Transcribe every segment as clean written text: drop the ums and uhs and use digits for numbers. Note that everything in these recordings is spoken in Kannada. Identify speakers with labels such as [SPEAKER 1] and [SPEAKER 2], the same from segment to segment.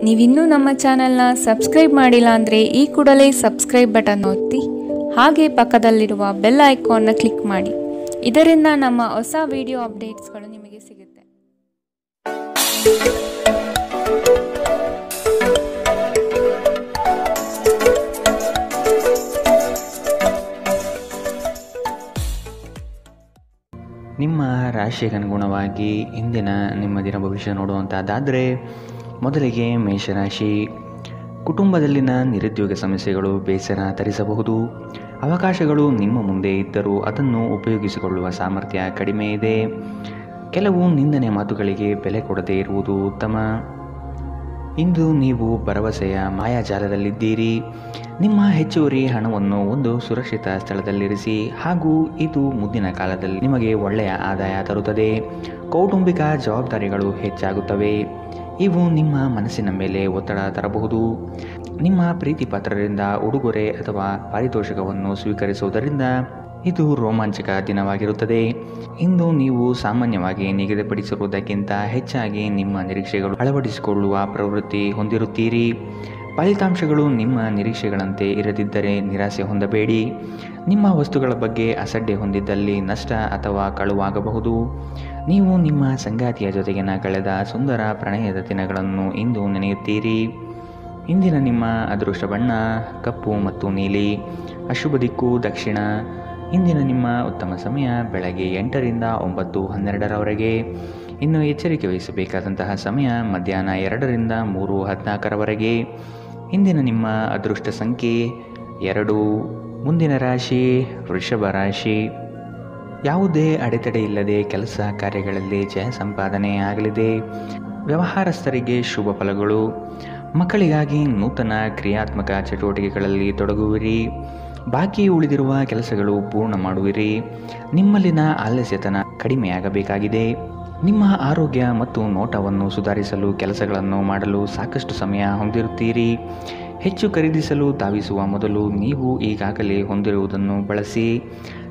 [SPEAKER 1] ನೀವಿನ್ನೂ ನಮ್ಮ ಚಾನೆಲ್ನ ಸಬ್ಸ್ಕ್ರೈಬ್ ಮಾಡಿಲ್ಲ ಅಂದರೆ ಈ ಕೂಡಲೇ ಸಬ್ಸ್ಕ್ರೈಬ್ ಬಟನ್ ಒತ್ತಿ ಹಾಗೆ ಪಕ್ಕದಲ್ಲಿರುವ ಬೆಲ್ ಐಕಾನ್ನ ಕ್ಲಿಕ್ ಮಾಡಿ. ಇದರಿಂದ ನಮ್ಮ ಹೊಸ ವಿಡಿಯೋ ಅಪ್ಡೇಟ್ಸ್ಗಳು ನಿಮಗೆ ಸಿಗುತ್ತೆ.
[SPEAKER 2] ನಿಮ್ಮ ರಾಶಿಗೆ ಅನುಗುಣವಾಗಿ ಇಂದಿನ ನಿಮ್ಮ ದಿನ ಭವಿಷ್ಯ ನೋಡುವಂಥದ್ದಾದರೆ, ಮೊದಲಿಗೆ ಮೇಷರಾಶಿ. ಕುಟುಂಬದಲ್ಲಿನ ನಿರುದ್ಯೋಗ ಸಮಸ್ಯೆಗಳು ಬೇಸರ ತರಿಸಬಹುದು. ಅವಕಾಶಗಳು ನಿಮ್ಮ ಮುಂದೆ ಇದ್ದರೂ ಅದನ್ನು ಉಪಯೋಗಿಸಿಕೊಳ್ಳುವ ಸಾಮರ್ಥ್ಯ ಕಡಿಮೆ ಇದೆ. ಕೆಲವು ನಿಂದನೆ ಮಾತುಗಳಿಗೆ ಬೆಲೆ ಕೊಡದೇ ಇರುವುದು ಉತ್ತಮ. ಇಂದು ನೀವು ಭರವಸೆಯ ಮಾಯಾಜಾಲದಲ್ಲಿದ್ದೀರಿ. ನಿಮ್ಮ ಹೆಚ್ಚುವರಿ ಹಣವನ್ನು ಒಂದು ಸುರಕ್ಷಿತ ಸ್ಥಳದಲ್ಲಿರಿಸಿ, ಹಾಗೂ ಇದು ಮುಂದಿನ ಕಾಲದಲ್ಲಿ ನಿಮಗೆ ಒಳ್ಳೆಯ ಆದಾಯ ತರುತ್ತದೆ. ಕೌಟುಂಬಿಕ ಜವಾಬ್ದಾರಿಗಳು ಹೆಚ್ಚಾಗುತ್ತವೆ. ಇವು ನಿಮ್ಮ ಮನಸ್ಸಿನ ಮೇಲೆ ಒತ್ತಡ ತರಬಹುದು. ನಿಮ್ಮ ಪ್ರೀತಿ ಪಾತ್ರರಿಂದ ಉಡುಗೊರೆ ಅಥವಾ ಪಾರಿತೋಷಕವನ್ನು ಸ್ವೀಕರಿಸುವುದರಿಂದ ಇದು ರೋಮಾಂಚಕ ದಿನವಾಗಿರುತ್ತದೆ. ಇಂದು ನೀವು ಸಾಮಾನ್ಯವಾಗಿ ನಿಗದಿಪಡಿಸಿರುವುದಕ್ಕಿಂತ ಹೆಚ್ಚಾಗಿ ನಿಮ್ಮ ನಿರೀಕ್ಷೆಗಳು ಅಳವಡಿಸಿಕೊಳ್ಳುವ ಪ್ರವೃತ್ತಿ ಹೊಂದಿರುತ್ತೀರಿ. ಫಲಿತಾಂಶಗಳು ನಿಮ್ಮ ನಿರೀಕ್ಷೆಗಳಂತೆ ಇರದಿದ್ದರೆ ನಿರಾಸೆ ಹೊಂದಬೇಡಿ. ನಿಮ್ಮ ವಸ್ತುಗಳ ಬಗ್ಗೆ ಅಸಡ್ಡೆ ಹೊಂದಿದ್ದಲ್ಲಿ ನಷ್ಟ ಅಥವಾ ಕಳುವಾಗಬಹುದು. ನೀವು ನಿಮ್ಮ ಸಂಗಾತಿಯ ಜೊತೆಗಿನ ಕಳೆದ ಸುಂದರ ಪ್ರಣಯದ ದಿನಗಳನ್ನು ಇಂದು ನೆನೆಯುತ್ತೀರಿ. ಇಂದಿನ ನಿಮ್ಮ ಅದೃಷ್ಟ ಬಣ್ಣ ಕಪ್ಪು ಮತ್ತು ನೀಲಿ. ಅಶುಭ ದಿಕ್ಕು ದಕ್ಷಿಣ. ಇಂದಿನ ನಿಮ್ಮ ಉತ್ತಮ ಸಮಯ ಬೆಳಗ್ಗೆ 8ರಿಂದ 9:12ರವರೆಗೆ. ಇನ್ನು ಎಚ್ಚರಿಕೆ ವಹಿಸಬೇಕಾದಂತಹ ಸಮಯ ಮಧ್ಯಾಹ್ನ 2ರಿಂದ 3:14ರವರೆಗೆ. ಇಂದಿನ ನಿಮ್ಮ ಅದೃಷ್ಟ ಸಂಖ್ಯೆ 2. ಮುಂದಿನ ರಾಶಿ ವೃಷಭ ರಾಶಿ. ಯಾವುದೇ ಅಡೆತಡೆ ಇಲ್ಲದೆ ಕೆಲಸ ಕಾರ್ಯಗಳಲ್ಲಿ ಜಯ ಸಂಪಾದನೆ ಆಗಲಿದೆ. ವ್ಯವಹಾರಸ್ಥರಿಗೆ ಶುಭ ಫಲಗಳು. ಮಕ್ಕಳಿಗಾಗಿ ನೂತನ ಕ್ರಿಯಾತ್ಮಕ ಚಟುವಟಿಕೆಗಳಲ್ಲಿ ತೊಡಗುವಿರಿ. ಬಾಕಿ ಉಳಿದಿರುವ ಕೆಲಸಗಳು ಪೂರ್ಣ ಮಾಡುವಿರಿ. ನಿಮ್ಮಲ್ಲಿನ ಆಲಸ್ಯತನ ಕಡಿಮೆಯಾಗಬೇಕಾಗಿದೆ. ನಿಮ್ಮ ಆರೋಗ್ಯ ಮತ್ತು ನೋಟವನ್ನು ಸುಧಾರಿಸಲು ಕೆಲಸಗಳನ್ನು ಮಾಡಲು ಸಾಕಷ್ಟು ಸಮಯ ಹೊಂದಿರುತ್ತೀರಿ. ಹೆಚ್ಚು ಖರೀದಿಸಲು ಧಾವಿಸುವ ಮೊದಲು ನೀವು ಈಗಾಗಲೇ ಹೊಂದಿರುವುದನ್ನು ಬಳಸಿ.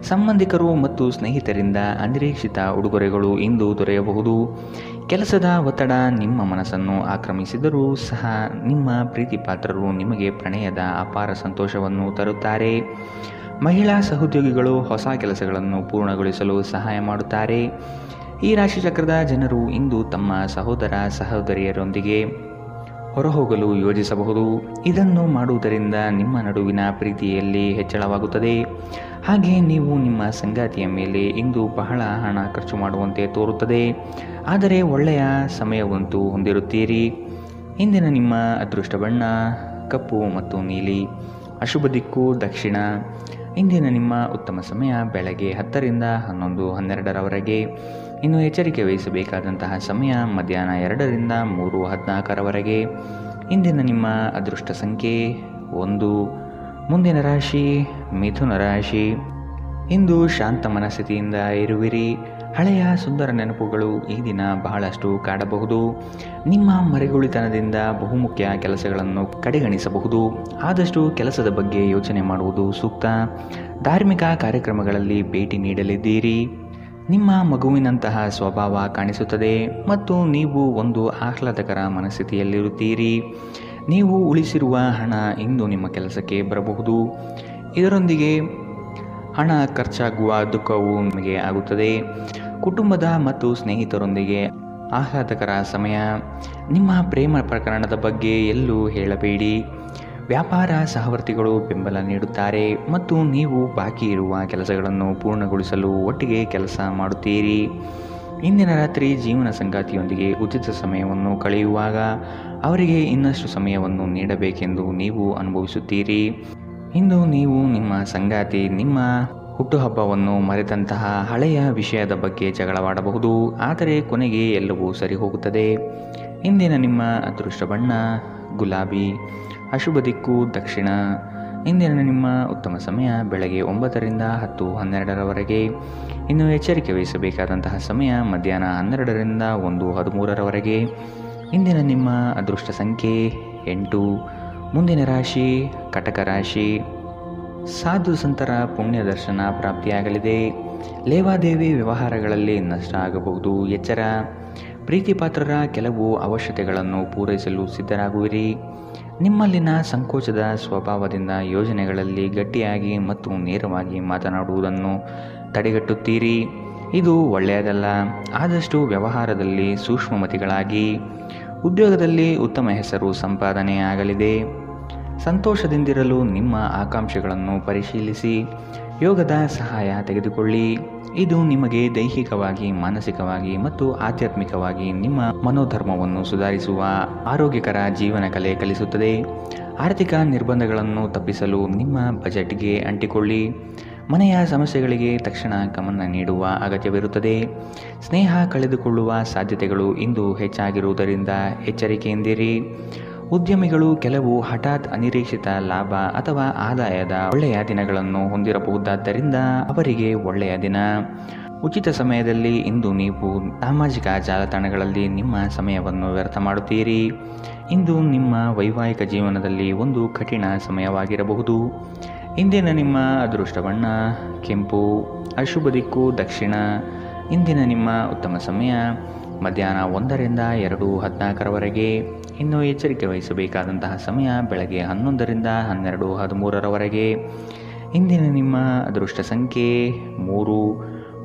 [SPEAKER 2] ಸಂಬಂಧಿಕರು ಮತ್ತು ಸ್ನೇಹಿತರಿಂದ ಅನಿರೀಕ್ಷಿತ ಉಡುಗೊರೆಗಳು ಇಂದು ದೊರೆಯಬಹುದು. ಕೆಲಸದ ಒತ್ತಡ ನಿಮ್ಮ ಮನಸ್ಸನ್ನು ಆಕ್ರಮಿಸಿದರೂ ಸಹ ನಿಮ್ಮ ಪ್ರೀತಿ ಪಾತ್ರರು ನಿಮಗೆ ಪ್ರಣಯದ ಅಪಾರ ಸಂತೋಷವನ್ನು ತರುತ್ತಾರೆ. ಮಹಿಳಾ ಸಹೋದ್ಯೋಗಿಗಳು ಹೊಸ ಕೆಲಸಗಳನ್ನು ಪೂರ್ಣಗೊಳಿಸಲು ಸಹಾಯ ಮಾಡುತ್ತಾರೆ. ಈ ರಾಶಿಚಕ್ರದ ಜನರು ಇಂದು ತಮ್ಮ ಸಹೋದರ ಸಹೋದರಿಯರೊಂದಿಗೆ ಹೊರಹೋಗಲು ಯೋಜಿಸಬಹುದು. ಇದನ್ನು ಮಾಡುವುದರಿಂದ ನಿಮ್ಮ ನಡುವಿನ ಪ್ರೀತಿಯಲ್ಲಿ ಹೆಚ್ಚಳವಾಗುತ್ತದೆ. ಹಾಗೆ ನೀವು ನಿಮ್ಮ ಸಂಗಾತಿಯ ಮೇಲೆ ಇಂದು ಬಹಳ ಹಣ ಖರ್ಚು ಮಾಡುವಂತೆ ತೋರುತ್ತದೆ. ಆದರೆ ಒಳ್ಳೆಯ ಸಮಯವಂತೂ ಹೊಂದಿರುತ್ತೀರಿ. ಇಂದಿನ ನಿಮ್ಮ ಅದೃಷ್ಟ ಬಣ್ಣ ಕಪ್ಪು ಮತ್ತು ನೀಲಿ. ಅಶುಭ ದಿಕ್ಕು ದಕ್ಷಿಣ. ಇಂದಿನ ನಿಮ್ಮ ಉತ್ತಮ ಸಮಯ ಬೆಳಗ್ಗೆ 10ರಿಂದ 11:12ರವರೆಗೆ. ಇನ್ನು ಎಚ್ಚರಿಕೆ ವಹಿಸಬೇಕಾದಂತಹ ಸಮಯ ಮಧ್ಯಾಹ್ನ 2ರಿಂದ 3:14ರವರೆಗೆ. ಇಂದಿನ ನಿಮ್ಮ ಅದೃಷ್ಟ ಸಂಖ್ಯೆ 1. ಮುಂದಿನ ರಾಶಿ ಮಿಥುನ ರಾಶಿ. ಇಂದು ಶಾಂತ ಮನಸ್ಥಿತಿಯಿಂದ ಇರುವಿರಿ. ಹಳೆಯ ಸುಂದರ ನೆನಪುಗಳು ಈ ದಿನ ಬಹಳಷ್ಟು ಕಾಡಬಹುದು. ನಿಮ್ಮ ಮರೆಗುಳಿತನದಿಂದ ಬಹುಮುಖ್ಯ ಕೆಲಸಗಳನ್ನು ಕಡೆಗಣಿಸಬಹುದು. ಆದಷ್ಟು ಕೆಲಸದ ಬಗ್ಗೆ ಯೋಚನೆ ಮಾಡುವುದು ಸೂಕ್ತ. ಧಾರ್ಮಿಕ ಕಾರ್ಯಕ್ರಮಗಳಲ್ಲಿ ಭೇಟಿ ನೀಡಲಿದ್ದೀರಿ. ನಿಮ್ಮ ಮಗುವಿನಂತಹ ಸ್ವಭಾವ ಕಾಣಿಸುತ್ತದೆ ಮತ್ತು ನೀವು ಒಂದು ಆಹ್ಲಾದಕರ ಮನಸ್ಥಿತಿಯಲ್ಲಿರುತ್ತೀರಿ. ನೀವು ಉಳಿಸಿರುವ ಹಣ ಇಂದು ನಿಮ್ಮ ಕೆಲಸಕ್ಕೆ ಬರಬಹುದು. ಇದರೊಂದಿಗೆ ಹಣ ಖರ್ಚಾಗುವ ದುಃಖವು ನಿಮಗೆ ಆಗುತ್ತದೆ. ಕುಟುಂಬದ ಮತ್ತು ಸ್ನೇಹಿತರೊಂದಿಗೆ ಆಹ್ಲಾದಕರ ಸಮಯ. ನಿಮ್ಮ ಪ್ರೇಮ ಪ್ರಕರಣದ ಬಗ್ಗೆ ಎಲ್ಲೂ ಹೇಳಬೇಡಿ. ವ್ಯಾಪಾರ ಸಹವರ್ತಿಗಳು ಬೆಂಬಲ ನೀಡುತ್ತಾರೆ ಮತ್ತು ನೀವು ಬಾಕಿ ಇರುವ ಕೆಲಸಗಳನ್ನು ಪೂರ್ಣಗೊಳಿಸಲು ಒಟ್ಟಿಗೆ ಕೆಲಸ ಮಾಡುತ್ತೀರಿ. ಇಂದಿನ ರಾತ್ರಿ ಜೀವನ ಸಂಗಾತಿಯೊಂದಿಗೆ ಉಚಿತ ಸಮಯವನ್ನು ಕಳೆಯುವಾಗ ಅವರಿಗೆ ಇನ್ನಷ್ಟು ಸಮಯವನ್ನು ನೀಡಬೇಕೆಂದು ನೀವು ಅನುಭವಿಸುತ್ತೀರಿ. ಇಂದು ನೀವು ನಿಮ್ಮ ಸಂಗಾತಿ ನಿಮ್ಮ ಹುಟ್ಟುಹಬ್ಬವನ್ನು ಮರೆತಂತಹ ಹಳೆಯ ವಿಷಯದ ಬಗ್ಗೆ ಜಗಳವಾಡಬಹುದು. ಆದರೆ ಕೊನೆಗೆ ಎಲ್ಲವೂ ಸರಿ ಹೋಗುತ್ತದೆ. ಇಂದಿನ ನಿಮ್ಮ ಅದೃಷ್ಟ ಬಣ್ಣ ಗುಲಾಬಿ. ಅಶುಭ ದಿಕ್ಕು ದಕ್ಷಿಣ. ಇಂದಿನ ನಿಮ್ಮ ಉತ್ತಮ ಸಮಯ ಬೆಳಗ್ಗೆ 9ರಿಂದ 10:12ರವರೆಗೆ. ಇನ್ನು ಎಚ್ಚರಿಕೆ ವಹಿಸಬೇಕಾದಂತಹ ಸಮಯ ಮಧ್ಯಾಹ್ನ 12ರಿಂದ 1:13ರವರೆಗೆ. ಇಂದಿನ ನಿಮ್ಮ ಅದೃಷ್ಟ ಸಂಖ್ಯೆ 8. ಮುಂದಿನ ರಾಶಿ ಕಟಕ ರಾಶಿ. ಸಾಧು ಸಂತರ ಪುಣ್ಯ ದರ್ಶನ ಪ್ರಾಪ್ತಿಯಾಗಲಿದೆ. ಲೇವಾದೇವಿ ವ್ಯವಹಾರಗಳಲ್ಲಿ ನಷ್ಟ ಆಗಬಹುದು. ಎಚ್ಚರ. ಪ್ರೀತಿಪಾತ್ರರ ಕೆಲವು ಅವಶ್ಯಕತೆಗಳನ್ನು ಪೂರೈಸಲು ಸಿದ್ಧರಾಗುವಿರಿ. ನಿಮ್ಮಲ್ಲಿನ ಸಂಕೋಚದ ಸ್ವಭಾವದಿಂದ ಯೋಜನೆಗಳಲ್ಲಿ ಗಟ್ಟಿಯಾಗಿ ಮತ್ತು ನೇರವಾಗಿ ಮಾತನಾಡುವುದನ್ನು ತಡೆಗಟ್ಟುತ್ತೀರಿ. ಇದು ಒಳ್ಳೆಯದಲ್ಲ. ಆದಷ್ಟು ವ್ಯವಹಾರದಲ್ಲಿ ಸೂಕ್ಷ್ಮಮತಿಗಳಾಗಿ. ಉದ್ಯೋಗದಲ್ಲಿ ಉತ್ತಮ ಹೆಸರು ಸಂಪಾದನೆಯಾಗಲಿದೆ. ಸಂತೋಷದಿಂದಿರಲು ನಿಮ್ಮ ಆಕಾಂಕ್ಷೆಗಳನ್ನು ಪರಿಶೀಲಿಸಿ ಯೋಗದ ಸಹಾಯ ತೆಗೆದುಕೊಳ್ಳಿ. ಇದು ನಿಮಗೆ ದೈಹಿಕವಾಗಿ, ಮಾನಸಿಕವಾಗಿ ಮತ್ತು ಆಧ್ಯಾತ್ಮಿಕವಾಗಿ ನಿಮ್ಮ ಮನೋಧರ್ಮವನ್ನು ಸುಧಾರಿಸುವ ಆರೋಗ್ಯಕರ ಜೀವನ ಕಲೆ ಕಲಿಸುತ್ತದೆ. ಆರ್ಥಿಕ ನಿರ್ಬಂಧಗಳನ್ನು ತಪ್ಪಿಸಲು ನಿಮ್ಮ ಬಜೆಟ್ಗೆ ಅಂಟಿಕೊಳ್ಳಿ. ಮನೆಯ ಸಮಸ್ಯೆಗಳಿಗೆ ತಕ್ಷಣ ಗಮನ ನೀಡುವ ಅಗತ್ಯವಿರುತ್ತದೆ. ಸ್ನೇಹ ಕಳೆದುಕೊಳ್ಳುವ ಸಾಧ್ಯತೆಗಳು ಇಂದು ಹೆಚ್ಚಾಗಿರುವುದರಿಂದ ಎಚ್ಚರಿಕೆಯಿಂದಿರಿ. ಉದ್ಯಮಿಗಳು ಕೆಲವು ಹಠಾತ್ ಅನಿರೀಕ್ಷಿತ ಲಾಭ ಅಥವಾ ಆದಾಯದ ಒಳ್ಳೆಯ ದಿನಗಳನ್ನು ಹೊಂದಿರಬಹುದಾದ್ದರಿಂದ ಅವರಿಗೆ ಒಳ್ಳೆಯ ದಿನ. ಉಚಿತ ಸಮಯದಲ್ಲಿ ಇಂದು ನೀವು ಸಾಮಾಜಿಕ ಜಾಲತಾಣಗಳಲ್ಲಿ ನಿಮ್ಮ ಸಮಯವನ್ನು ವ್ಯರ್ಥ ಮಾಡುತ್ತೀರಿ. ಇಂದು ನಿಮ್ಮ ವೈವಾಹಿಕ ಜೀವನದಲ್ಲಿ ಒಂದು ಕಠಿಣ ಸಮಯವಾಗಿರಬಹುದು. ಇಂದಿನ ನಿಮ್ಮ ಅದೃಷ್ಟ ಬಣ್ಣ ಕೆಂಪು. ಅಶುಭ ದಿಕ್ಕು ದಕ್ಷಿಣ. ಇಂದಿನ ನಿಮ್ಮ ಉತ್ತಮ ಸಮಯ ಮಧ್ಯಾಹ್ನ 1ರಿಂದ 2:14 ಇನ್ನು ಎಚ್ಚರಿಕೆ ವಹಿಸಬೇಕಾದಂತಹ ಸಮಯ ಬೆಳಗ್ಗೆ 11ರಿಂದ 12:13 ಇಂದಿನ ನಿಮ್ಮ ಅದೃಷ್ಟ ಸಂಖ್ಯೆ 3.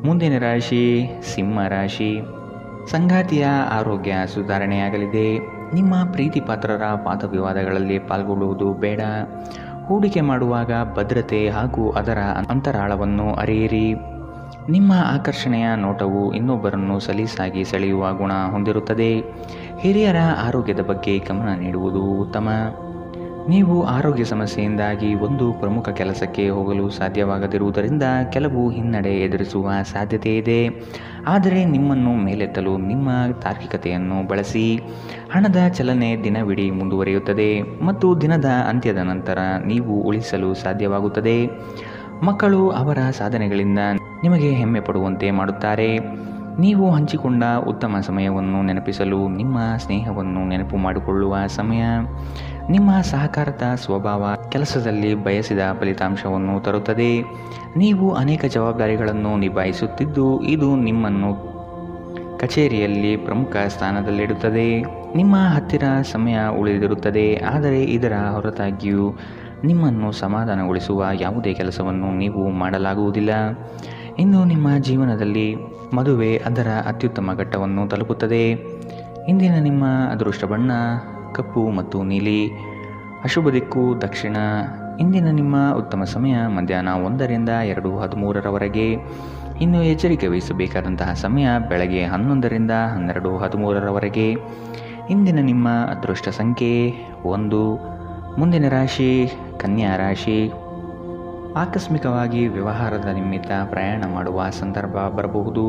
[SPEAKER 2] ಮುಂದಿನ ರಾಶಿ ಸಿಂಹ ರಾಶಿ. ಸಂಗಾತಿಯ ಆರೋಗ್ಯ ಸುಧಾರಣೆಯಾಗಲಿದೆ. ನಿಮ್ಮ ಪ್ರೀತಿಪಾತ್ರರ ವಾದವಿವಾದಗಳಲ್ಲಿ ಪಾಲ್ಗೊಳ್ಳುವುದು ಬೇಡ. ಹೂಡಿಕೆ ಮಾಡುವಾಗ ಭದ್ರತೆ ಹಾಗೂ ಅದರ ಅಂತರಾಳವನ್ನು ಅರಿಯಿರಿ. ನಿಮ್ಮ ಆಕರ್ಷಣೆಯ ನೋಟವು ಇನ್ನೊಬ್ಬರನ್ನು ಸಲೀಸಾಗಿ ಸೆಳೆಯುವ ಗುಣ ಹೊಂದಿರುತ್ತದೆ. ಹಿರಿಯರ ಆರೋಗ್ಯದ ಬಗ್ಗೆ ಗಮನ ನೀಡುವುದು ಉತ್ತಮ. ನೀವು ಆರೋಗ್ಯ ಸಮಸ್ಯೆಯಿಂದಾಗಿ ಒಂದು ಪ್ರಮುಖ ಕೆಲಸಕ್ಕೆ ಹೋಗಲು ಸಾಧ್ಯವಾಗದಿರುವುದರಿಂದ ಕೆಲವು ಹಿನ್ನಡೆ ಎದುರಿಸುವ ಸಾಧ್ಯತೆ ಇದೆ. ಆದರೆ ನಿಮ್ಮನ್ನು ಮೇಲೆತ್ತಲು ನಿಮ್ಮ ತಾರ್ಕಿಕತೆಯನ್ನು ಬಳಸಿ. ಹಣದ ಚಲನೆ ದಿನವಿಡೀ ಮುಂದುವರಿಯುತ್ತದೆ ಮತ್ತು ದಿನದ ಅಂತ್ಯದ ನಂತರ ನೀವು ಉಳಿಸಲು ಸಾಧ್ಯವಾಗುತ್ತದೆ. ಮಕ್ಕಳು ಅವರ ಸಾಧನೆಗಳಿಂದ ನಿಮಗೆ ಹೆಮ್ಮೆ ಪಡುವಂತೆ ಮಾಡುತ್ತಾರೆ. ನೀವು ಹಂಚಿಕೊಂಡ ಉತ್ತಮ ಸಮಯವನ್ನು ನೆನಪಿಸಲು ನಿಮ್ಮ ಸ್ನೇಹವನ್ನು ನೆನಪು ಮಾಡಿಕೊಳ್ಳುವ ಸಮಯ. ನಿಮ್ಮ ಸಹಕಾರದ ಸ್ವಭಾವ ಕೆಲಸದಲ್ಲಿ ಬಯಸಿದ ಫಲಿತಾಂಶವನ್ನು ತರುತ್ತದೆ. ನೀವು ಅನೇಕ ಜವಾಬ್ದಾರಿಗಳನ್ನು ನಿಭಾಯಿಸುತ್ತಿದ್ದು ಇದು ನಿಮ್ಮನ್ನು ಕಚೇರಿಯಲ್ಲಿ ಪ್ರಮುಖ ಸ್ಥಾನದಲ್ಲಿಡುತ್ತದೆ. ನಿಮ್ಮ ಹತ್ತಿರ ಸಮಯ ಉಳಿದಿರುತ್ತದೆ, ಆದರೆ ಇದರ ಹೊರತಾಗಿಯೂ ನಿಮ್ಮನ್ನು ಸಮಾಧಾನಗೊಳಿಸುವ ಯಾವುದೇ ಕೆಲಸವನ್ನು ನೀವು ಮಾಡಲಾಗುವುದಿಲ್ಲ. ಇಂದು ನಿಮ್ಮ ಜೀವನದಲ್ಲಿ ಮದುವೆ ಅದರ ಅತ್ಯುತ್ತಮ ಘಟ್ಟವನ್ನು ತಲುಪುತ್ತದೆ. ಇಂದಿನ ನಿಮ್ಮ ಅದೃಷ್ಟ ಬಣ್ಣ ಕಪ್ಪು ಮತ್ತು ನೀಲಿ. ಅಶುಭ ದಿಕ್ಕು ದಕ್ಷಿಣ. ಇಂದಿನ ನಿಮ್ಮ ಉತ್ತಮ ಸಮಯ ಮಧ್ಯಾಹ್ನ 1ರಿಂದ 2:13 ಇನ್ನು ಎಚ್ಚರಿಕೆ ವಹಿಸಬೇಕಾದಂತಹ ಸಮಯ ಬೆಳಗ್ಗೆ 11ರಿಂದ 12:13 ಇಂದಿನ ನಿಮ್ಮ ಅದೃಷ್ಟ ಸಂಖ್ಯೆ 1. ಮುಂದಿನ ರಾಶಿ ಕನ್ಯಾ ರಾಶಿ. ಆಕಸ್ಮಿಕವಾಗಿ ವ್ಯವಹಾರದ ನಿಮಿತ್ತ ಪ್ರಯಾಣ ಮಾಡುವ ಸಂದರ್ಭ ಬರಬಹುದು.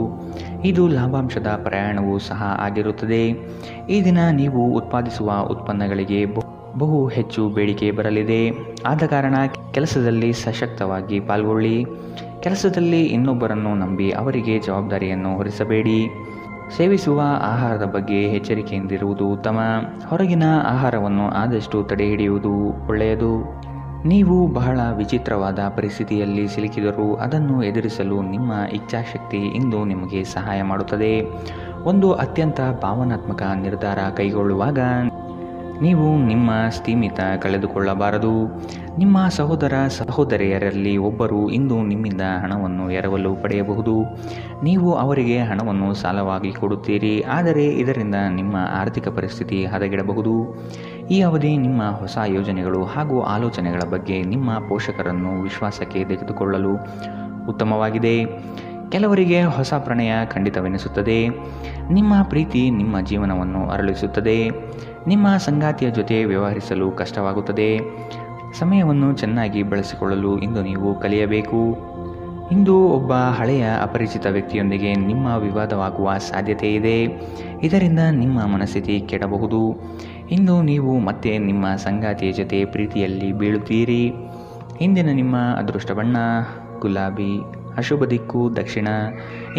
[SPEAKER 2] ಇದು ಲಾಭಾಂಶದ ಪ್ರಯಾಣವೂ ಸಹ ಆಗಿರುತ್ತದೆ. ಈ ದಿನ ನೀವು ಉತ್ಪಾದಿಸುವ ಉತ್ಪನ್ನಗಳಿಗೆ ಬಹು ಹೆಚ್ಚು ಬೇಡಿಕೆ ಬರಲಿದೆ. ಆದ ಕಾರಣ ಕೆಲಸದಲ್ಲಿ ಸಶಕ್ತವಾಗಿ ಪಾಲ್ಗೊಳ್ಳಿ. ಕೆಲಸದಲ್ಲಿ ಇನ್ನೊಬ್ಬರನ್ನು ನಂಬಿ ಅವರಿಗೆ ಜವಾಬ್ದಾರಿಯನ್ನು ಹೊರಿಸಬೇಡಿ. ಸೇವಿಸುವ ಆಹಾರದ ಬಗ್ಗೆ ಎಚ್ಚರಿಕೆಯಿಂದಿರುವುದು ಉತ್ತಮ. ಹೊರಗಿನ ಆಹಾರವನ್ನು ಆದಷ್ಟು ತಡೆಹಿಡಿಯುವುದು ಒಳ್ಳೆಯದು. ನೀವು ಬಹಳ ವಿಚಿತ್ರವಾದ ಪರಿಸ್ಥಿತಿಯಲ್ಲಿ ಸಿಲುಕಿದರೂ ಅದನ್ನು ಎದುರಿಸಲು ನಿಮ್ಮ ಇಚ್ಛಾಶಕ್ತಿ ಇಂದು ನಿಮಗೆ ಸಹಾಯ ಮಾಡುತ್ತದೆ. ಒಂದು ಅತ್ಯಂತ ಭಾವನಾತ್ಮಕ ನಿರ್ಧಾರ ಕೈಗೊಳ್ಳುವಾಗ ನೀವು ನಿಮ್ಮ ಸ್ಥಿಮಿತ ಕಳೆದುಕೊಳ್ಳಬಾರದು. ನಿಮ್ಮ ಸಹೋದರಿಯರಲ್ಲಿ ಒಬ್ಬರು ಇಂದು ನಿಮ್ಮಿಂದ ಹಣವನ್ನು ಎರವಲು ಪಡೆಯಬಹುದು. ನೀವು ಅವರಿಗೆ ಹಣವನ್ನು ಸಾಲವಾಗಿ ಕೊಡುತ್ತೀರಿ, ಆದರೆ ಇದರಿಂದ ನಿಮ್ಮ ಆರ್ಥಿಕ ಪರಿಸ್ಥಿತಿ ಹದಗೆಡಬಹುದು. ಈ ಅವಧಿ ನಿಮ್ಮ ಹೊಸ ಯೋಜನೆಗಳು ಹಾಗೂ ಆಲೋಚನೆಗಳ ಬಗ್ಗೆ ನಿಮ್ಮ ಪೋಷಕರನ್ನು ವಿಶ್ವಾಸಕ್ಕೆ ತೆಗೆದುಕೊಳ್ಳಲು ಉತ್ತಮವಾಗಿದೆ. ಕೆಲವರಿಗೆ ಹೊಸ ಪ್ರಣಯ ಖಂಡಿತವೆನಿಸುತ್ತದೆ. ನಿಮ್ಮ ಪ್ರೀತಿ ನಿಮ್ಮ ಜೀವನವನ್ನು ಅರಳಿಸುತ್ತದೆ. ನಿಮ್ಮ ಸಂಗಾತಿಯ ಜೊತೆ ವ್ಯವಹರಿಸಲು ಕಷ್ಟವಾಗುತ್ತದೆ. ಸಮಯವನ್ನು ಚೆನ್ನಾಗಿ ಬಳಸಿಕೊಳ್ಳಲು ಇಂದು ನೀವು ಕಲಿಯಬೇಕು. ಇಂದು ಒಬ್ಬ ಹಳೆಯ ಅಪರಿಚಿತ ವ್ಯಕ್ತಿಯೊಂದಿಗೆ ನಿಮ್ಮ ವಿವಾದವಾಗುವ ಸಾಧ್ಯತೆ ಇದೆ. ಇದರಿಂದ ನಿಮ್ಮ ಮನಸ್ಥಿತಿ ಕೆಡಬಹುದು. ಇಂದು ನೀವು ಮತ್ತೆ ನಿಮ್ಮ ಸಂಗಾತಿಯ ಜೊತೆ ಪ್ರೀತಿಯಲ್ಲಿ ಬೀಳುತ್ತೀರಿ. ಇಂದಿನ ನಿಮ್ಮ ಅದೃಷ್ಟ ಬಣ್ಣ ಗುಲಾಬಿ. ಅಶುಭ ದಿಕ್ಕು ದಕ್ಷಿಣ.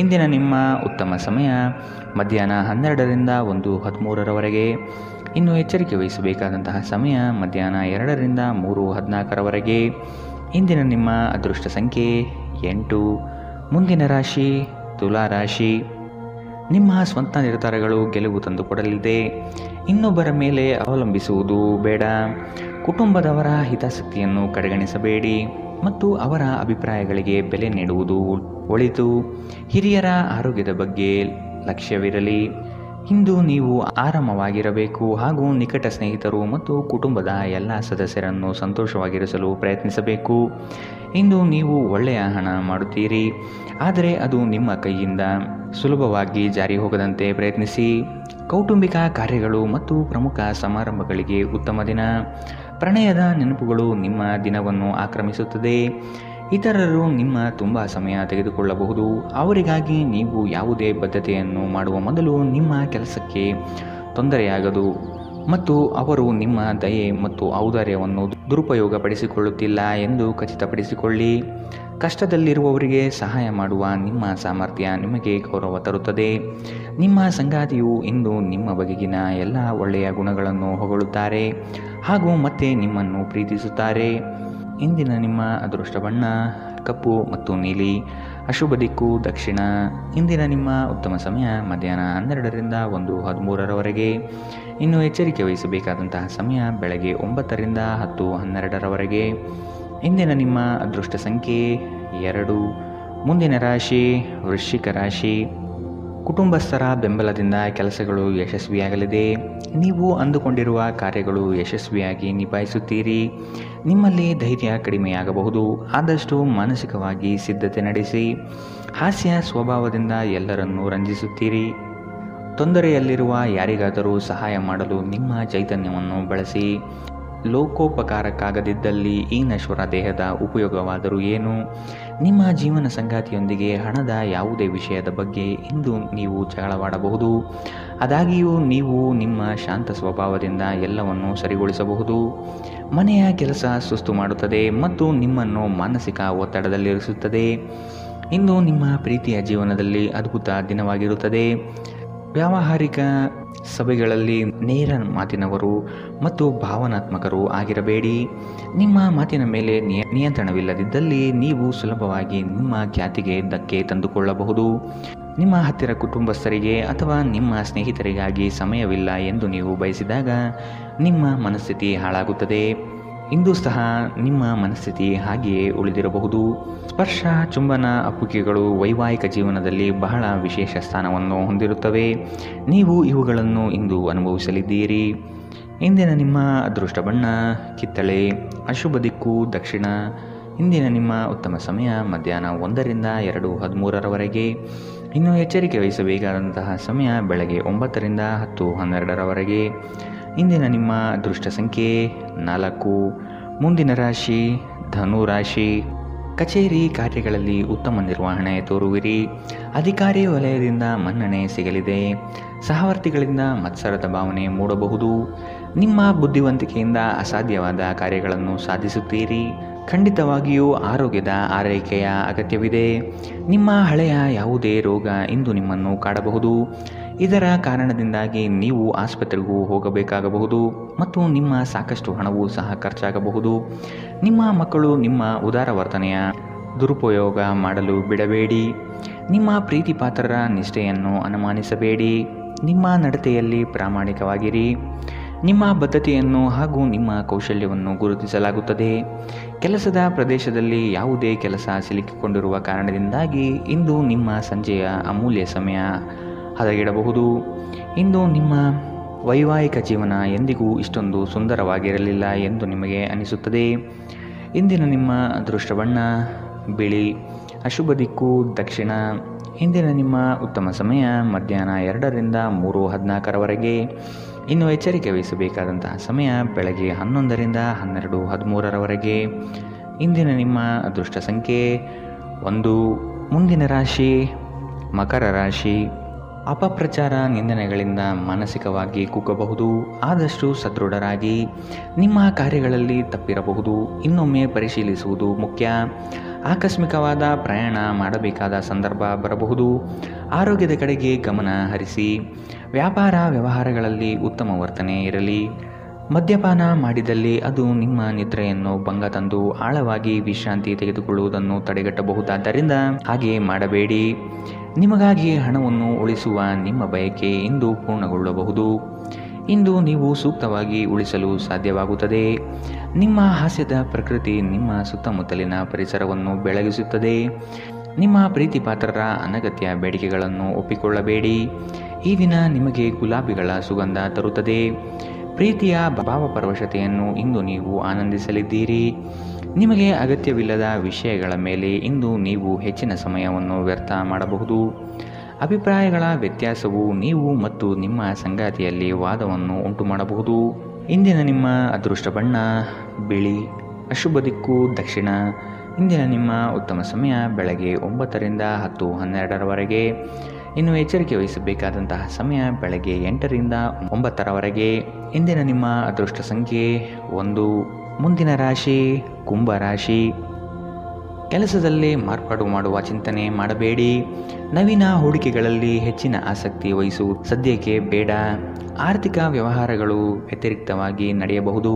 [SPEAKER 2] ಇಂದಿನ ನಿಮ್ಮ ಉತ್ತಮ ಸಮಯ ಮಧ್ಯಾಹ್ನ 12ರಿಂದ 1:13 ಇನ್ನು ಎಚ್ಚರಿಕೆ ವಹಿಸಬೇಕಾದಂತಹ ಸಮಯ ಮಧ್ಯಾಹ್ನ 2ರಿಂದ 3:14 ಇಂದಿನ ನಿಮ್ಮ ಅದೃಷ್ಟ ಸಂಖ್ಯೆ 8. ಮುಂದಿನ ರಾಶಿ ತುಲಾ ರಾಶಿ. ನಿಮ್ಮ ಸ್ವಂತ ನಿರ್ಧಾರಗಳು ಗೆಲುವು ತಂದುಕೊಡಲಿದೆ. ಇನ್ನೊಬ್ಬರ ಮೇಲೆ ಅವಲಂಬಿಸುವುದು ಬೇಡ. ಕುಟುಂಬದವರ ಹಿತಾಸಕ್ತಿಯನ್ನು ಕಡೆಗಣಿಸಬೇಡಿ ಮತ್ತು ಅವರ ಅಭಿಪ್ರಾಯಗಳಿಗೆ ಬೆಲೆ ನೀಡುವುದು ಒಳಿತು. ಹಿರಿಯರ ಆರೋಗ್ಯದ ಬಗ್ಗೆ ಲಕ್ಷ್ಯವಿರಲಿ. ಇಂದು ನೀವು ಆರಾಮವಾಗಿರಬೇಕು ಹಾಗೂ ನಿಕಟ ಸ್ನೇಹಿತರು ಮತ್ತು ಕುಟುಂಬದ ಎಲ್ಲ ಸದಸ್ಯರನ್ನು ಸಂತೋಷವಾಗಿರಿಸಲು ಪ್ರಯತ್ನಿಸಬೇಕು. ಇಂದು ನೀವು ಒಳ್ಳೆಯ ಹಣ ಮಾಡುತ್ತೀರಿ, ಆದರೆ ಅದು ನಿಮ್ಮ ಕೈಯಿಂದ ಸುಲಭವಾಗಿ ಜಾರಿ ಹೋಗದಂತೆ ಪ್ರಯತ್ನಿಸಿ. ಕೌಟುಂಬಿಕ ಕಾರ್ಯಗಳು ಮತ್ತು ಪ್ರಮುಖ ಸಮಾರಂಭಗಳಿಗೆ ಉತ್ತಮ ದಿನ. ಪ್ರಣಯದ ನೆನಪುಗಳು ನಿಮ್ಮ ದಿನವನ್ನು ಆಕ್ರಮಿಸುತ್ತದೆ. ಇತರರು ನಿಮ್ಮ ತುಂಬ ಸಮಯ ತೆಗೆದುಕೊಳ್ಳಬಹುದು. ಅವರಿಗಾಗಿ ನೀವು ಯಾವುದೇ ಬದ್ಧತೆಯನ್ನು ಮಾಡುವ ಮೊದಲು ನಿಮ್ಮ ಕೆಲಸಕ್ಕೆ ತೊಂದರೆಯಾಗದು ಮತ್ತು ಅವರು ನಿಮ್ಮ ದಯೆ ಮತ್ತು ಔದಾರ್ಯವನ್ನು ದುರುಪಯೋಗಪಡಿಸಿಕೊಳ್ಳುತ್ತಿಲ್ಲ ಎಂದು ಖಚಿತಪಡಿಸಿಕೊಳ್ಳಿ. ಕಷ್ಟದಲ್ಲಿರುವವರಿಗೆ ಸಹಾಯ ಮಾಡುವ ನಿಮ್ಮ ಸಾಮರ್ಥ್ಯ ನಿಮಗೆ ಗೌರವ ತರುತ್ತದೆ. ನಿಮ್ಮ ಸಂಗಾತಿಯು ಇಂದು ನಿಮ್ಮ ಬಗೆಗಿನ ಎಲ್ಲ ಒಳ್ಳೆಯ ಗುಣಗಳನ್ನು ಹೊಗಳುತ್ತಾರೆ ಹಾಗೂ ಮತ್ತೆ ನಿಮ್ಮನ್ನು ಪ್ರೀತಿಸುತ್ತಾರೆ. ಇಂದಿನ ನಿಮ್ಮ ಅದೃಷ್ಟ ಬಣ್ಣ ಕಪ್ಪು ಮತ್ತು ನೀಲಿ. ಅಶುಭ ದಿಕ್ಕು ದಕ್ಷಿಣ. ಇಂದಿನ ನಿಮ್ಮ ಉತ್ತಮ ಸಮಯ ಮಧ್ಯಾಹ್ನ 12ರಿಂದ 1:13ರವರೆಗೆ. ಇನ್ನು ಎಚ್ಚರಿಕೆ ವಹಿಸಬೇಕಾದಂತಹ ಸಮಯ ಬೆಳಗ್ಗೆ 9ರಿಂದ 10:12ರವರೆಗೆ. ಇಂದಿನ ನಿಮ್ಮ ಅದೃಷ್ಟ ಸಂಖ್ಯೆ 2. ಮುಂದಿನ ರಾಶಿ ವೃಶ್ಚಿಕ ರಾಶಿ. ಕುಟುಂಬಸ್ಥರ ಬೆಂಬಲದಿಂದ ಕೆಲಸಗಳು ಯಶಸ್ವಿಯಾಗಲಿದೆ. ನೀವು ಅಂದುಕೊಂಡಿರುವ ಕಾರ್ಯಗಳು ಯಶಸ್ವಿಯಾಗಿ ನಿಭಾಯಿಸುತ್ತೀರಿ. ನಿಮ್ಮಲ್ಲಿ ಧೈರ್ಯ ಕಡಿಮೆಯಾಗಬಹುದು, ಆದಷ್ಟು ಮಾನಸಿಕವಾಗಿ ಸಿದ್ಧತೆ ನಡೆಸಿ. ಹಾಸ್ಯ ಸ್ವಭಾವದಿಂದ ಎಲ್ಲರನ್ನೂ ರಂಜಿಸುತ್ತೀರಿ. ತೊಂದರೆಯಲ್ಲಿರುವ ಯಾರಿಗಾದರೂ ಸಹಾಯ ಮಾಡಲು ನಿಮ್ಮ ಚೈತನ್ಯವನ್ನು ಬಳಸಿ. ಲೋಕೋಪಕಾರಕ್ಕಾಗದಿದ್ದಲ್ಲಿ ಈ ನಶ್ವರ ದೇಹದ ಉಪಯೋಗವಾದರೂ ಏನು? ನಿಮ್ಮ ಜೀವನ ಸಂಗಾತಿಯೊಂದಿಗೆ ಹಣದ ಯಾವುದೇ ವಿಷಯದ ಬಗ್ಗೆ ಇಂದು ನೀವು ಜಗಳವಾಡಬಹುದು. ಆದಾಗ್ಯೂ ನೀವು ನಿಮ್ಮ ಶಾಂತ ಸ್ವಭಾವದಿಂದ ಎಲ್ಲವನ್ನು ಸರಿಗೊಳಿಸಬಹುದು. ಮನೆಯ ಕೆಲಸ ಸುಸ್ತು ಮಾಡುತ್ತದೆ ಮತ್ತು ನಿಮ್ಮನ್ನು ಮಾನಸಿಕ ಒತ್ತಡದಲ್ಲಿರಿಸುತ್ತದೆ. ಇಂದು ನಿಮ್ಮ ಪ್ರೀತಿಯ ಜೀವನದಲ್ಲಿ ಅದ್ಭುತ ದಿನವಾಗಿರುತ್ತದೆ. ವ್ಯಾವಹಾರಿಕ ಸಭೆಗಳಲ್ಲಿ ನೇರ ಮಾತಿನವರು ಮತ್ತು ಭಾವನಾತ್ಮಕರು ಆಗಿರಬೇಡಿ. ನಿಮ್ಮ ಮಾತಿನ ಮೇಲೆ ನಿಯಂತ್ರಣವಿಲ್ಲದಿದ್ದಲ್ಲಿ ನೀವು ಸುಲಭವಾಗಿ ನಿಮ್ಮ ಖ್ಯಾತಿಗೆ ಧಕ್ಕೆ ತಂದುಕೊಳ್ಳಬಹುದು. ನಿಮ್ಮ ಹತ್ತಿರ ಕುಟುಂಬಸ್ಥರಿಗೆ ಅಥವಾ ನಿಮ್ಮ ಸ್ನೇಹಿತರಿಗಾಗಿ ಸಮಯವಿಲ್ಲ ಎಂದು ನೀವು ಬಯಸಿದಾಗ ನಿಮ್ಮ ಮನಸ್ಥಿತಿ ಹಾಳಾಗುತ್ತದೆ. ಇಂದು ಸಹ ನಿಮ್ಮ ಮನಸ್ಥಿತಿ ಹಾಗೆಯೇ ಉಳಿದಿರಬಹುದು. ಸ್ಪರ್ಶ, ಚುಂಬನ, ಅಪ್ಪುಗೆಗಳು ವೈವಾಹಿಕ ಜೀವನದಲ್ಲಿ ಬಹಳ ವಿಶೇಷ ಸ್ಥಾನವನ್ನು ಹೊಂದಿರುತ್ತವೆ. ನೀವು ಇವುಗಳನ್ನು ಇಂದು ಅನುಭವಿಸಲಿದ್ದೀರಿ. ಇಂದಿನ ನಿಮ್ಮ ಅದೃಷ್ಟ ಬಣ್ಣ ಕಿತ್ತಳೆ. ಅಶುಭ ದಿಕ್ಕು ದಕ್ಷಿಣ. ಇಂದಿನ ನಿಮ್ಮ ಉತ್ತಮ ಸಮಯ ಮಧ್ಯಾಹ್ನ 1ರಿಂದ 2:13ರವರೆಗೆ. ಇನ್ನು ಎಚ್ಚರಿಕೆ ವಹಿಸಬೇಕಾದಂತಹ ಸಮಯ ಬೆಳಗ್ಗೆ 9ರಿಂದ 10:12ರವರೆಗೆ. ಇಂದಿನ ನಿಮ್ಮ ಅದೃಷ್ಟ ಸಂಖ್ಯೆ 4. ಮುಂದಿನ ರಾಶಿ ಧನು ರಾಶಿ. ಕಚೇರಿ ಕಾರ್ಯಗಳಲ್ಲಿ ಉತ್ತಮ ನಿರ್ವಹಣೆ ತೋರುವಿರಿ. ಅಧಿಕಾರಿ ವಲಯದಿಂದ ಮನ್ನಣೆ ಸಿಗಲಿದೆ. ಸಹವರ್ತಿಗಳಿಂದ ಮತ್ಸರದ ಭಾವನೆ ಮೂಡಬಹುದು. ನಿಮ್ಮ ಬುದ್ಧಿವಂತಿಕೆಯಿಂದ ಅಸಾಧ್ಯವಾದ ಕಾರ್ಯಗಳನ್ನು ಸಾಧಿಸುತ್ತೀರಿ. ಖಂಡಿತವಾಗಿಯೂ ಆರೋಗ್ಯದ ಆರೈಕೆಯ ಅಗತ್ಯವಿದೆ. ನಿಮ್ಮ ಹಳೆಯ ಯಾವುದೇ ರೋಗ ಇಂದು ನಿಮ್ಮನ್ನು ಕಾಡಬಹುದು. ಇದರ ಕಾರಣದಿಂದಾಗಿ ನೀವು ಆಸ್ಪತ್ರೆಗೂ ಹೋಗಬೇಕಾಗಬಹುದು ಮತ್ತು ನಿಮ್ಮ ಸಾಕಷ್ಟು ಹಣವೂ ಸಹ ಖರ್ಚಾಗಬಹುದು. ನಿಮ್ಮ ಮಕ್ಕಳು ನಿಮ್ಮ ಉದಾರ ವರ್ತನೆಯ ದುರುಪಯೋಗ ಮಾಡಲು ಬಿಡಬೇಡಿ. ನಿಮ್ಮ ಪ್ರೀತಿ ಪಾತ್ರರ ನಿಷ್ಠೆಯನ್ನು ಅನುಮಾನಿಸಬೇಡಿ. ನಿಮ್ಮ ನಡತೆಯಲ್ಲಿ ಪ್ರಾಮಾಣಿಕವಾಗಿರಿ. ನಿಮ್ಮ ಬದ್ಧತೆಯನ್ನು ಹಾಗೂ ನಿಮ್ಮ ಕೌಶಲ್ಯವನ್ನು ಗುರುತಿಸಲಾಗುತ್ತದೆ. ಕೆಲಸದ ಪ್ರದೇಶದಲ್ಲಿ ಯಾವುದೇ ಕೆಲಸ ಸಿಲುಕಿಕೊಂಡಿರುವ ಕಾರಣದಿಂದಾಗಿ ಇಂದು ನಿಮ್ಮ ಸಂಜೆಯ ಅಮೂಲ್ಯ ಸಮಯ ಹದಗೆಡಬಹುದು. ಇಂದು ನಿಮ್ಮ ವೈವಾಹಿಕ ಜೀವನ ಎಂದಿಗೂ ಇಷ್ಟೊಂದು ಸುಂದರವಾಗಿರಲಿಲ್ಲ ಎಂದು ನಿಮಗೆ ಅನಿಸುತ್ತದೆ. ಇಂದಿನ ನಿಮ್ಮ ಅದೃಷ್ಟ ಬಣ್ಣ ಬಿಳಿ. ಅಶುಭ ದಿಕ್ಕು ದಕ್ಷಿಣ. ಇಂದಿನ ನಿಮ್ಮ ಉತ್ತಮ ಸಮಯ ಮಧ್ಯಾಹ್ನ 2ರಿಂದ 3:14ರವರೆಗೆ. ಇನ್ನು ಎಚ್ಚರಿಕೆ ವಹಿಸಬೇಕಾದಂತಹ ಸಮಯ ಬೆಳಗ್ಗೆ 11ರಿಂದ 12:13ರವರೆಗೆ. ಇಂದಿನ ನಿಮ್ಮ ಅದೃಷ್ಟ ಸಂಖ್ಯೆ 1. ಮುಂದಿನ ರಾಶಿ ಮಕರ ರಾಶಿ. ಅಪಪ್ರಚಾರ, ನಿಂದನೆಗಳಿಂದ ಮಾನಸಿಕವಾಗಿ ಕುಗ್ಗಬಹುದು. ಆದಷ್ಟು ಸದೃಢರಾಗಿ. ನಿಮ್ಮ ಕಾರ್ಯಗಳಲ್ಲಿ ತಪ್ಪಿರಬಹುದು. ಇನ್ನೊಮ್ಮೆ ಪರಿಶೀಲಿಸುವುದು ಮುಖ್ಯ. ಆಕಸ್ಮಿಕವಾದ ಪ್ರಯಾಣ ಮಾಡಬೇಕಾದ ಸಂದರ್ಭ ಬರಬಹುದು. ಆರೋಗ್ಯದ ಕಡೆಗೆ ಗಮನ ಹರಿಸಿ. ವ್ಯಾಪಾರ ವ್ಯವಹಾರಗಳಲ್ಲಿ ಉತ್ತಮ ವರ್ತನೆ ಇರಲಿ. ಮದ್ಯಪಾನ ಮಾಡಿದಲ್ಲಿ ಅದು ನಿಮ್ಮ ನಿದ್ರೆಯನ್ನು ಭಂಗ ತಂದು ಆಳವಾಗಿ ವಿಶ್ರಾಂತಿ ತೆಗೆದುಕೊಳ್ಳುವುದನ್ನು ತಡೆಗಟ್ಟಬಹುದಾದ್ದರಿಂದ ಹಾಗೆ ಮಾಡಬೇಡಿ. ನಿಮಗಾಗಿ ಹಣವನ್ನು ಉಳಿಸುವ ನಿಮ್ಮ ಬಯಕೆ ಇಂದು ಪೂರ್ಣಗೊಳ್ಳಬಹುದು. ಇಂದು ನೀವು ಸೂಕ್ತವಾಗಿ ಉಳಿಸಲು ಸಾಧ್ಯವಾಗುತ್ತದೆ. ನಿಮ್ಮ ಹಾಸ್ಯದ ಪ್ರಕೃತಿ ನಿಮ್ಮ ಸುತ್ತಮುತ್ತಲಿನ ಪರಿಸರವನ್ನು ಬೆಳಗಿಸುತ್ತದೆ. ನಿಮ್ಮ ಪ್ರೀತಿಪಾತ್ರರ ಅನಗತ್ಯ ಬೇಡಿಕೆಗಳನ್ನು ಒಪ್ಪಿಕೊಳ್ಳಬೇಡಿ. ಈ ದಿನ ನಿಮಗೆ ಗುಲಾಬಿಗಳ ಸುಗಂಧ ತರುತ್ತದೆ. ಪ್ರೀತಿಯ ಭಾವಪರವಶತೆಯನ್ನು ಇಂದು ನೀವು ಆನಂದಿಸಲಿದ್ದೀರಿ. ನಿಮಗೆ ಅಗತ್ಯವಿಲ್ಲದ ವಿಷಯಗಳ ಮೇಲೆ ಇಂದು ನೀವು ಹೆಚ್ಚಿನ ಸಮಯವನ್ನು ವ್ಯರ್ಥ ಮಾಡಬಹುದು. ಅಭಿಪ್ರಾಯಗಳ ವ್ಯತ್ಯಾಸವು ನೀವು ಮತ್ತು ನಿಮ್ಮ ಸಂಗಾತಿಯಲ್ಲಿ ವಾದವನ್ನು ಉಂಟು ಮಾಡಬಹುದು. ಇಂದಿನ ನಿಮ್ಮ ಅದೃಷ್ಟ ಬಣ್ಣ ಬಿಳಿ. ಅಶುಭ ದಿಕ್ಕು ದಕ್ಷಿಣ. ಇಂದಿನ ನಿಮ್ಮ ಉತ್ತಮ ಸಮಯ ಬೆಳಗ್ಗೆ 9ರಿಂದ 10:12ರವರೆಗೆ. ಇನ್ನು ಎಚ್ಚರಿಕೆ ವಹಿಸಬೇಕಾದಂತಹ ಸಮಯ ಬೆಳಗ್ಗೆ 8ರಿಂದ 9ರವರೆಗೆ. ಇಂದಿನ ನಿಮ್ಮ ಅದೃಷ್ಟ ಸಂಖ್ಯೆ 1. ಮುಂದಿನ ರಾಶಿ ಕುಂಭ ರಾಶಿ. ಕೆಲಸದಲ್ಲಿ ಮಾರ್ಪಾಡು ಮಾಡುವ ಚಿಂತನೆ ಮಾಡಬೇಡಿ. ನವೀನ ಹೂಡಿಕೆಗಳಲ್ಲಿ ಹೆಚ್ಚಿನ ಆಸಕ್ತಿ ವಹಿಸುವುದು ಸದ್ಯಕ್ಕೆ ಬೇಡ. ಆರ್ಥಿಕ ವ್ಯವಹಾರಗಳು ವ್ಯತಿರಿಕ್ತವಾಗಿ ನಡೆಯಬಹುದು.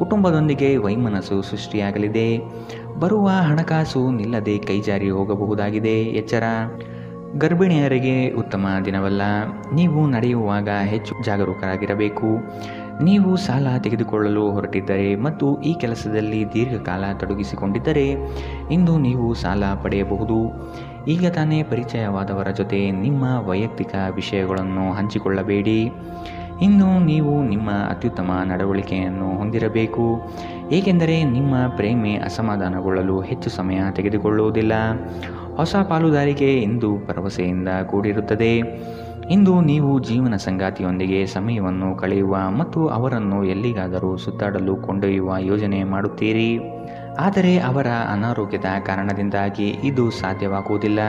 [SPEAKER 2] ಕುಟುಂಬದೊಂದಿಗೆ ವೈಮನಸ್ಸು ಸೃಷ್ಟಿಯಾಗಲಿದೆ. ಬರುವ ಹಣಕಾಸು ನಿಲ್ಲದೆ ಕೈಜಾರಿ ಹೋಗಬಹುದಾಗಿದೆ. ಎಚ್ಚರ. ಗರ್ಭಿಣಿಯರಿಗೆ ಉತ್ತಮ ದಿನವಲ್ಲ. ನೀವು ನಡೆಯುವಾಗ ಹೆಚ್ಚು ಜಾಗರೂಕರಾಗಿರಬೇಕು. ನೀವು ಸಾಲ ತೆಗೆದುಕೊಳ್ಳಲು ಹೊರಟಿದ್ದರೆ ಮತ್ತು ಈ ಕೆಲಸದಲ್ಲಿ ದೀರ್ಘಕಾಲ ತೊಡಗಿಸಿಕೊಂಡಿದ್ದರೆ ಇಂದು ನೀವು ಸಾಲ ಪಡೆಯಬಹುದು. ಈಗ ತಾನೇ ಪರಿಚಯವಾದವರ ಜೊತೆ ನಿಮ್ಮ ವೈಯಕ್ತಿಕ ವಿಷಯಗಳನ್ನು ಹಂಚಿಕೊಳ್ಳಬೇಡಿ. ಇಂದು ನೀವು ನಿಮ್ಮ ಅತ್ಯುತ್ತಮ ನಡವಳಿಕೆಯನ್ನು ಹೊಂದಿರಬೇಕು, ಏಕೆಂದರೆ ನಿಮ್ಮ ಪ್ರೇಮೆ ಅಸಮಾಧಾನಗೊಳ್ಳಲು ಹೆಚ್ಚು ಸಮಯ ತೆಗೆದುಕೊಳ್ಳುವುದಿಲ್ಲ. ಹೊಸ ಪಾಲುದಾರಿಕೆ ಇಂದು ಭರವಸೆಯಿಂದ ಕೂಡಿರುತ್ತದೆ. ಇಂದು ನೀವು ಜೀವನ ಸಂಗಾತಿಯೊಂದಿಗೆ ಸಮಯವನ್ನು ಕಳೆಯುವ ಮತ್ತು ಅವರನ್ನು ಎಲ್ಲಿಗಾದರೂ ಸುತ್ತಾಡಲು ಕೊಂಡೊಯ್ಯುವ ಯೋಜನೆ ಮಾಡುತ್ತೀರಿ. ಆದರೆ ಅವರ ಅನಾರೋಗ್ಯದ ಕಾರಣದಿಂದಾಗಿ ಇದು ಸಾಧ್ಯವಾಗುವುದಿಲ್ಲ.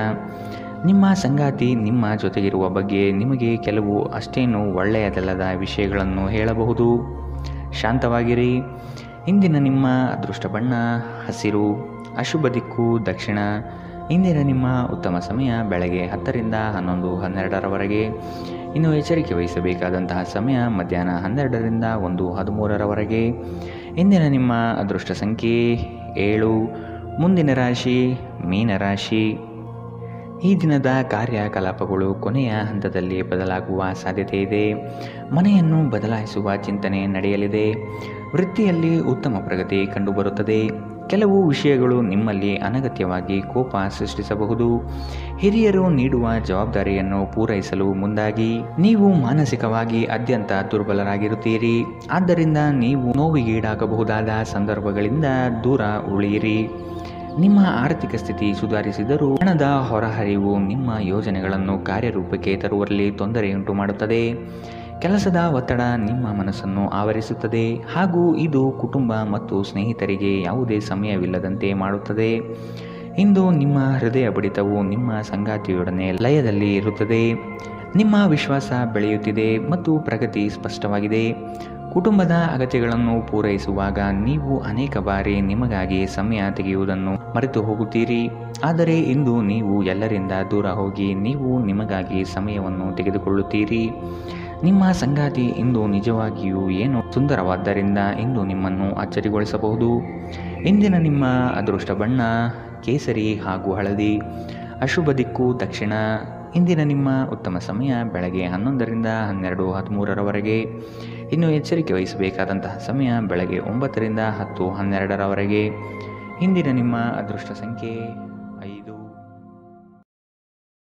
[SPEAKER 2] ನಿಮ್ಮ ಸಂಗಾತಿ ನಿಮ್ಮ ಜೊತೆಗಿರುವ ಬಗ್ಗೆ ನಿಮಗೆ ಕೆಲವು ಅಷ್ಟೇನೂ ಒಳ್ಳೆಯದಲ್ಲದ ವಿಷಯಗಳನ್ನು ಹೇಳಬಹುದು. ಶಾಂತವಾಗಿರಿ. ಇಂದಿನ ನಿಮ್ಮ ಅದೃಷ್ಟ ಬಣ್ಣ ಹಸಿರು. ಅಶುಭ ದಿಕ್ಕು ದಕ್ಷಿಣ. ಇಂದಿನ ನಿಮ್ಮ ಉತ್ತಮ ಸಮಯ ಬೆಳಗ್ಗೆ 10ರಿಂದ 11:12ರವರೆಗೆ. ಇನ್ನು ಎಚ್ಚರಿಕೆ ವಹಿಸಬೇಕಾದಂತಹ ಸಮಯ ಮಧ್ಯಾಹ್ನ 12ರಿಂದ 1:13ರವರೆಗೆ. ಇಂದಿನ ನಿಮ್ಮ ಅದೃಷ್ಟ ಸಂಖ್ಯೆ 7. ಮುಂದಿನ ರಾಶಿ ಮೀನರಾಶಿ. ಈ ದಿನದ ಕಾರ್ಯಕಲಾಪಗಳು ಕೊನೆಯ ಹಂತದಲ್ಲಿ ಬದಲಾಗುವ ಸಾಧ್ಯತೆ ಇದೆ. ಮನೆಯನ್ನು ಬದಲಾಯಿಸುವ ಚಿಂತನೆ ನಡೆಯಲಿದೆ. ವೃತ್ತಿಯಲ್ಲಿ ಉತ್ತಮ ಪ್ರಗತಿ ಕಂಡುಬರುತ್ತದೆ. ಕೆಲವು ವಿಷಯಗಳು ನಿಮ್ಮಲ್ಲಿ ಅನಗತ್ಯವಾಗಿ ಕೋಪ ಸೃಷ್ಟಿಸಬಹುದು. ಹಿರಿಯರು ನೀಡುವ ಜವಾಬ್ದಾರಿಯನ್ನು ಪೂರೈಸಲು ಮುಂದಾಗಿ. ನೀವು ಮಾನಸಿಕವಾಗಿ ಅತ್ಯಂತ ದುರ್ಬಲರಾಗಿರುತ್ತೀರಿ. ಆದ್ದರಿಂದ ನೀವು ನೋವಿಗೀಡಾಗಬಹುದಾದ ಸಂದರ್ಭಗಳಿಂದ ದೂರ ಉಳಿಯಿರಿ. ನಿಮ್ಮ ಆರ್ಥಿಕ ಸ್ಥಿತಿ ಸುಧಾರಿಸಿದರೂ ಹಣದ ಹೊರಹರಿವು ನಿಮ್ಮ ಯೋಜನೆಗಳನ್ನು ಕಾರ್ಯರೂಪಕ್ಕೆ ತರುವಲ್ಲಿ ತೊಂದರೆಯುಂಟು ಮಾಡುತ್ತದೆ. ಕೆಲಸದ ಒತ್ತಡ ನಿಮ್ಮ ಮನಸ್ಸನ್ನು ಆವರಿಸುತ್ತದೆ ಹಾಗೂ ಇದು ಕುಟುಂಬ ಮತ್ತು ಸ್ನೇಹಿತರಿಗೆ ಯಾವುದೇ ಸಮಯವಿಲ್ಲದಂತೆ ಮಾಡುತ್ತದೆ. ಇಂದು ನಿಮ್ಮ ಹೃದಯ ಬಡಿತವು ನಿಮ್ಮ ಸಂಗಾತಿಯೊಡನೆ ಲಯದಲ್ಲಿ ಇರುತ್ತದೆ. ನಿಮ್ಮ ವಿಶ್ವಾಸ ಬೆಳೆಯುತ್ತಿದೆ ಮತ್ತು ಪ್ರಗತಿ ಸ್ಪಷ್ಟವಾಗಿದೆ. ಕುಟುಂಬದ ಅಗತ್ಯಗಳನ್ನು ಪೂರೈಸುವಾಗ ನೀವು ಅನೇಕ ಬಾರಿ ನಿಮಗಾಗಿ ಸಮಯ ತೆಗೆಯುವುದನ್ನು ಮರೆತು ಹೋಗುತ್ತೀರಿ. ಆದರೆ ಇಂದು ನೀವು ಎಲ್ಲರಿಂದ ದೂರ ಹೋಗಿ ನೀವು ನಿಮಗಾಗಿ ಸಮಯವನ್ನು ತೆಗೆದುಕೊಳ್ಳುತ್ತೀರಿ. ನಿಮ್ಮ ಸಂಗಾತಿ ಇಂದು ನಿಜವಾಗಿಯೂ ಏನೋ ಸುಂದರವಾದ್ದರಿಂದ ಇಂದು ನಿಮ್ಮನ್ನು ಅಚ್ಚರಿಗೊಳಿಸಬಹುದು. ಇಂದಿನ ನಿಮ್ಮ ಅದೃಷ್ಟ ಬಣ್ಣ ಕೇಸರಿ ಹಾಗೂ ಹಳದಿ. ಅಶುಭ ದಿಕ್ಕು ದಕ್ಷಿಣ. ಇಂದಿನ ನಿಮ್ಮ ಉತ್ತಮ ಸಮಯ ಬೆಳಗ್ಗೆ 11ರಿಂದ 12:13ರವರೆಗೆ. ಇನ್ನು ಎಚ್ಚರಿಕೆ ವಹಿಸಬೇಕಾದಂತಹ ಸಮಯ ಬೆಳಗ್ಗೆ 9ರಿಂದ 10:12ರವರೆಗೆ. ಇಂದಿನ ನಿಮ್ಮ ಅದೃಷ್ಟ ಸಂಖ್ಯೆ 5.